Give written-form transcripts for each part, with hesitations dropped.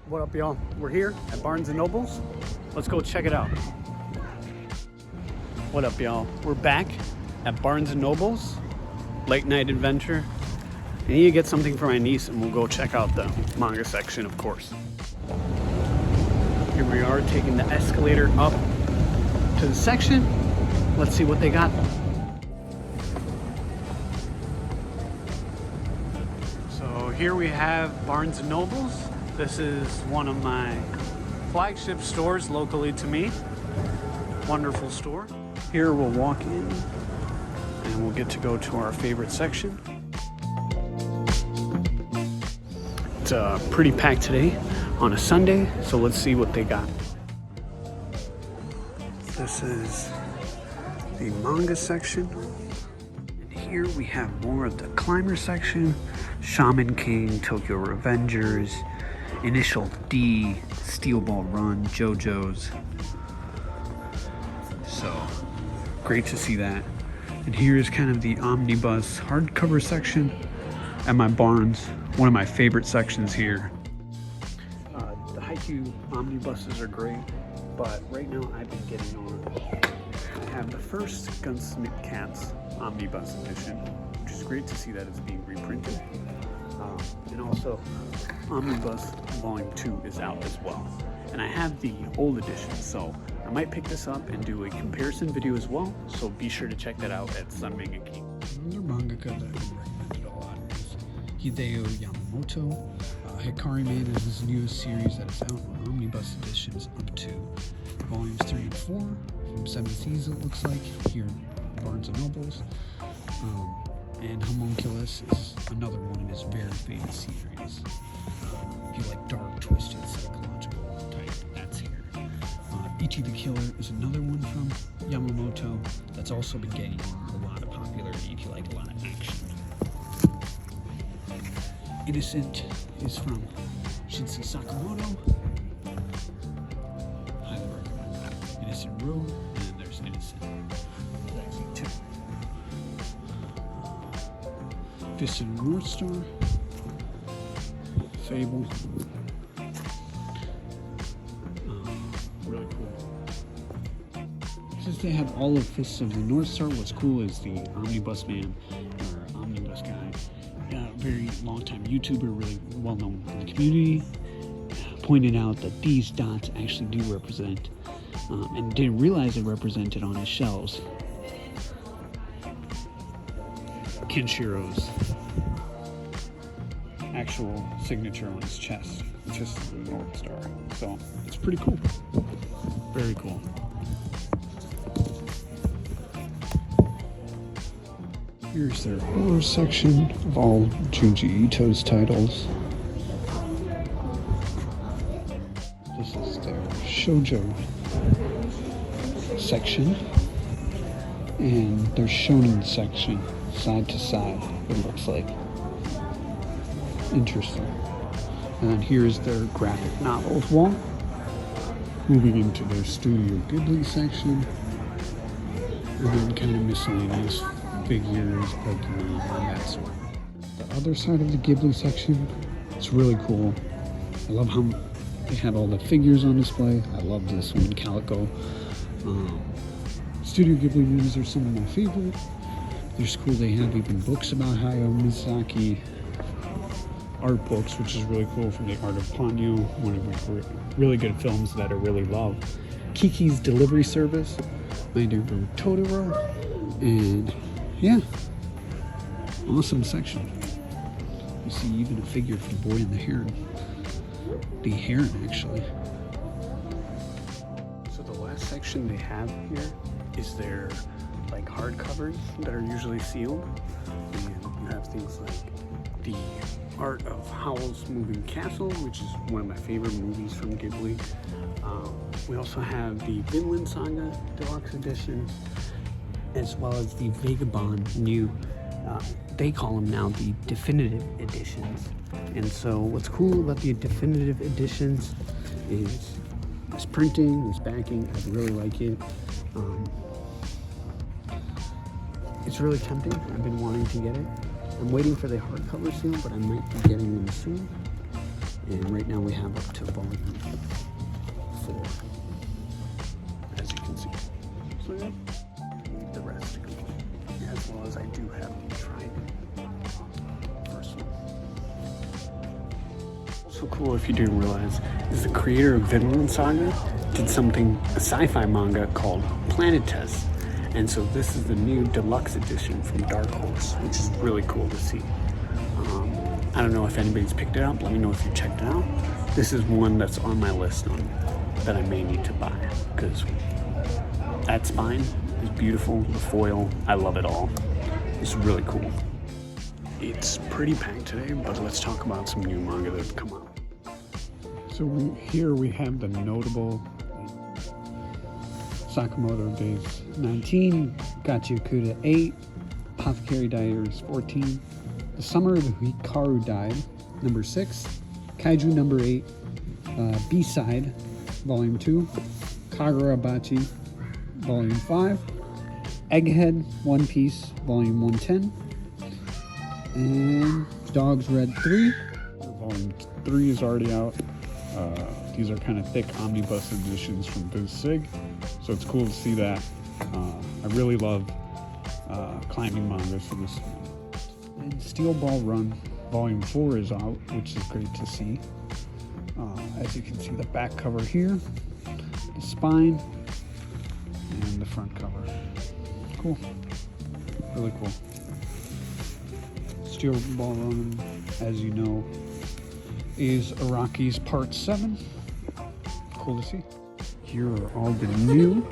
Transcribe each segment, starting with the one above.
What up, y'all? We're here at Barnes & Noble's. Let's go check it out. What up, y'all? We're back at Barnes & Noble's. Late night adventure. I need to get something for my niece and we'll go check out the manga section, of course. Here we are taking the escalator up to the section. Let's see what they got. So here we have Barnes & Noble's. This is one of my flagship stores locally to me. Wonderful store. Here we'll walk in and we'll get to go to our favorite section. It's pretty packed today on a Sunday, so let's see what they got. This is the manga section. And here we have more of the climber section. Sonmangaking, Tokyo Revengers, Initial D, Steel Ball Run, JoJo's. So, great to see that. And here's kind of the omnibus hardcover section at my Barnes. One of my favorite sections here. The Haikyuu omnibuses are great, but right now I've been getting on. I have the first Gunsmith Cats omnibus edition, which is great to see that it's being reprinted. And also, Omnibus Volume 2 is out as well. And I have the old edition, so I might pick this up and do a comparison video as well, so be sure to check that out at Sonmangaking. Another mangaka that I've been recommended a lot is Hideo Yamamoto. Hikari Man is his newest series that is out on omnibus editions up to volumes 3 and 4 from 7 seasons, it looks like, here at Barnes & Noble's. And Homunculus is another one in his very famous series. If you like dark, twisted, psychological type, that's here. Ichi the Killer is another one from Yamamoto that's also been getting a lot of popularity if you like a lot of action. Innocent is from Shinsei Sakamoto. Highly recommend that. Innocent Road, and then there's Innocent. That's it too. Fist of the North Star, Fable, really cool. Since they have all of Fists of the North Star, what's cool is the Omnibus Man, or Omnibus Guy, very long-time YouTuber, really well-known in the community, pointed out that these dots actually do represent, and didn't realize they represented on his shelves, Kenshiro's actual signature on his chest. It's just the North Star. So it's pretty cool. Very cool. Here's their horror section of all Junji Ito's titles. This is their shoujo section. And their shonen section, side to side, it looks like. Interesting. And then here's their graphic novels wall. Moving into their Studio Ghibli section. And then kind of miscellaneous figures, Pokemon, and that sort. The other side of the Ghibli section, it's really cool. I love how they have all the figures on display. I love this one, Calico. Studio Ghibli movies are some of my favorite. They're cool. They have even books about Hayao Miyazaki, art books, which is really cool, from The Art of Ponyo, one of my really good films that I really love. Kiki's Delivery Service, My Neighbor Totoro, and yeah, awesome section. You see even a figure for the Boy and the Heron. The Heron, actually. So the last section they have here is their like hardcovers that are usually sealed, and you have things like the Art of Howl's Moving Castle, which is one of my favorite movies from Ghibli. We also have the Vinland Saga Deluxe Editions, as well as the Vagabond new, they call them now the Definitive Editions. And so what's cool about the Definitive Editions is this printing, this backing. I really like it. It's really tempting. I've been wanting to get it. I'm waiting for the hardcover seal, but I might be getting them soon. And right now we have up to volume 4, as you can see. So yeah, leave the rest to go. As well as I do have the Trident first one. Also cool, if you didn't realize, is the creator of Vinland Saga did a sci-fi manga called Planet Test. And so this is the new deluxe edition from Dark Horse, which is really cool to see. I don't know if anybody's picked it up. Let me know if you checked it out. This is one that's on my list that I may need to buy, because that spine is beautiful. The foil, I love it all. It's really cool. It's pretty packed today, but let's talk about some new manga that have come out. So here we have the notable Sakamoto Days 19, Gachiakuda 8, Apothecary Diaries 14, The Summer of the Hikaru Died, number 6, Kaiju number 8, B-Side, volume 2, Kagurabachi, volume 5, Egghead One Piece, volume 110, and Dogs Red 3. Volume 3 is already out. These are kind of thick omnibus editions from Viz Sig, so it's cool to see that. I really love climbing manga, so this one. And Steel Ball Run Volume 4 is out, which is great to see. As you can see, the back cover here, the spine, and the front cover. Cool. Really cool. Steel Ball Run, as you know, is Araki's Part 7. Cool to see. Here are all the new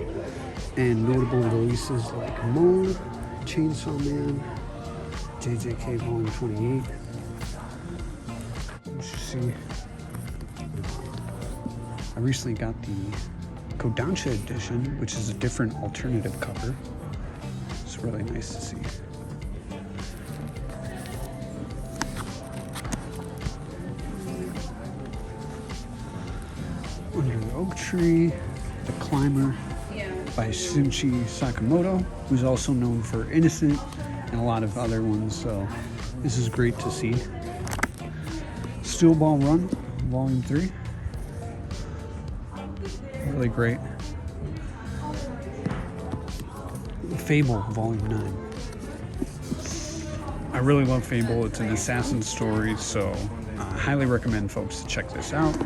and notable releases like Mold, Chainsaw Man, JJK Volume 28. You should see. I recently got the Kodansha edition, which is a different alternative cover. It's really nice to see. Under the Oak Tree, The Climber by Shunichi Sakamoto, who's also known for Innocent and a lot of other ones, so this is great to see. Steel Ball Run, Volume 3. Really great. Fable, Volume 9. I really love Fable. It's an assassin story, so I highly recommend folks to check this out.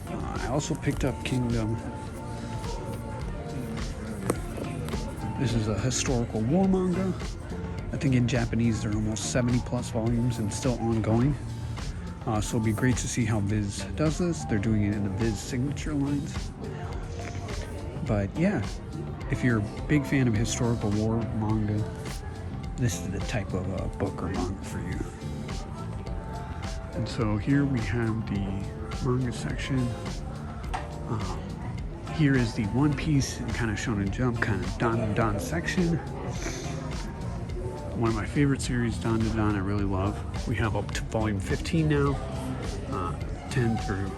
I also picked up Kingdom. This is a historical war manga. I think in Japanese there are almost 70 plus volumes and still ongoing. So it'll be great to see how Viz does this. They're doing it in the Viz signature lines. But yeah, if you're a big fan of historical war manga, this is the type of book or manga for you. And so here we have the manga section. Here is the One Piece and kind of Shonen Jump, kind of Dan section. One of my favorite series, Dan, I really love. We have up to volume 15 now. 10 through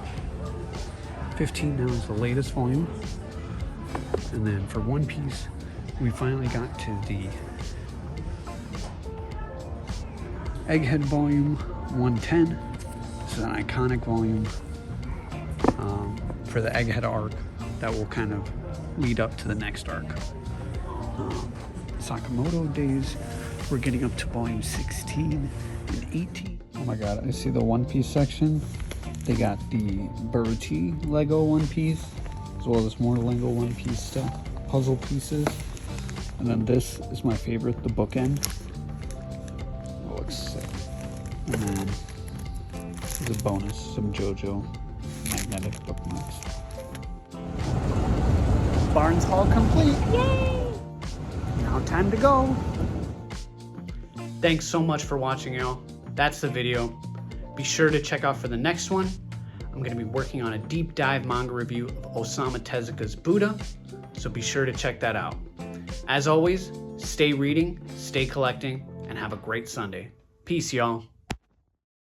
15 now is the latest volume. And then for One Piece, we finally got to the Egghead volume 110. This is an iconic volume for the Egghead arc that will kind of lead up to the next arc. Sakamoto Days, we're getting up to volume 16 and 18. Oh my god, I see the One Piece section. They got the Boruto Lego One Piece, as well as more Lego One Piece stuff, puzzle pieces. And then this is my favorite, the bookend. It looks sick. And then there's a bonus, some JoJo magnetic bookmarks. Barnes haul complete. Yay! Now time to go. Thanks so much for watching, y'all. That's the video. Be sure to check out for the next one. I'm going to be working on a deep dive manga review of Osamu Tezuka's Buddha, so be sure to check that out. As always, stay reading, stay collecting, and have a great Sunday. Peace, y'all.